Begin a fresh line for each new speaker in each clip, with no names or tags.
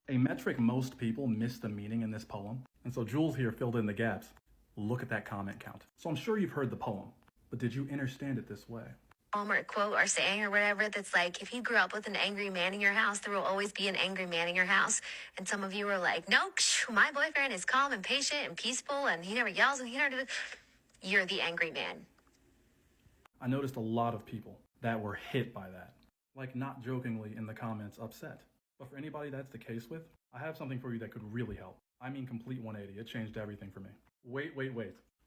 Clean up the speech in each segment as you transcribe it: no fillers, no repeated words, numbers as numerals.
A metric most people miss the meaning in this poem, and so Jules here filled in the gaps. Look at that comment count. So I'm sure you've heard the poem, but did you understand it this way?
Or quote or saying or whatever that's like, if you grew up with an angry man in your house, there will always be an angry man in your house. And some of you are like, no, my boyfriend is calm and patient and peaceful and he never yells and he never does. You're the angry man.
I noticed a lot of people that were hit by that, like not jokingly in the comments upset. But for anybody that's the case with, I have something for you that could really help. I mean complete 180, it changed everything for me. Wait.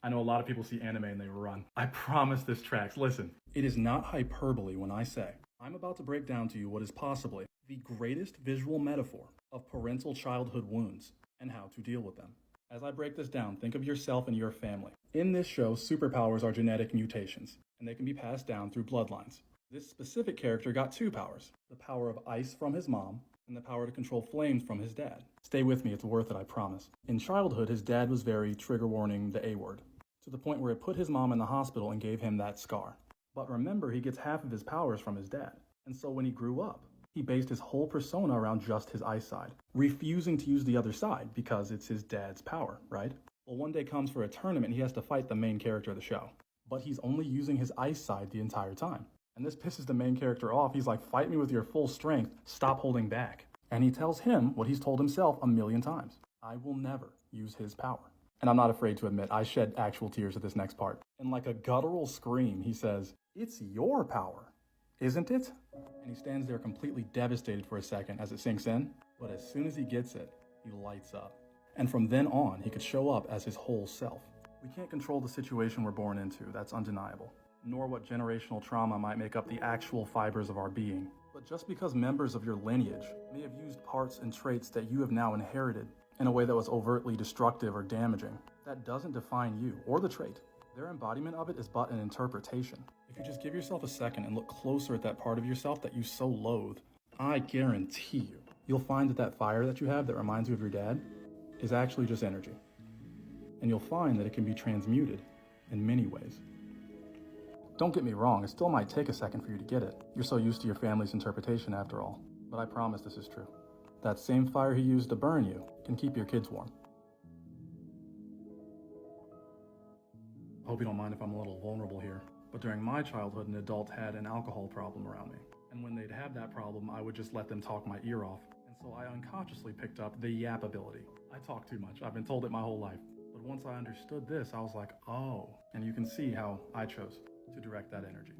I know a lot of people see anime and they run. I promise this tracks. Listen, it is not hyperbole when I say I'm about to break down to you what is possibly the greatest visual metaphor of parental childhood wounds and how to deal with them. As I break this down, think of yourself and your family. In this show, superpowers are genetic mutations, and they can be passed down through bloodlines. This specific character got two powers, the power of ice from his mom and the power to control flames from his dad. Stay with me, it's worth it, I promise. In childhood, his dad was very trigger warning the A word, to the point where it put his mom in the hospital and gave him that scar. But remember, he gets half of his powers from his dad. And so when he grew up, he based his whole persona around just his ice side, refusing to use the other side because it's his dad's power, right? Well, one day comes for a tournament and he has to fight the main character of the show. But he's only using his ice side the entire time. And this pisses the main character off. He's like, fight me with your full strength, stop holding back. And he tells him what he's told himself a million times. I will never use his power. And I'm not afraid to admit, I shed actual tears at this next part. And like a guttural scream, he says, it's your power, isn't it? And he stands there completely devastated for a second as it sinks in. But as soon as he gets it, he lights up. And from then on, he could show up as his whole self. We can't control the situation we're born into, that's undeniable. Nor what generational trauma might make up the actual fibers of our being. But just because members of your lineage may have used parts and traits that you have now inherited in a way that was overtly destructive or damaging, that doesn't define you or the trait. Their embodiment of it is but an interpretation. If you just give yourself a second and look closer at that part of yourself that you so loathe, I guarantee you'll find that that fire that you have that reminds you of your dad is actually just energy. And you'll find that it can be transmuted in many ways. Don't get me wrong, it still might take a second for you to get it. You're so used to your family's interpretation after all. But I promise this is true. That same fire he used to burn you can keep your kids warm. I hope you don't mind if I'm a little vulnerable here, but during my childhood, an adult had an alcohol problem around me. And when they'd have that problem, I would just let them talk my ear off. And so I unconsciously picked up the yap ability. I talk too much. I've been told it my whole life. But once I understood this, I was like, oh, and you can see how I chose to direct that energy.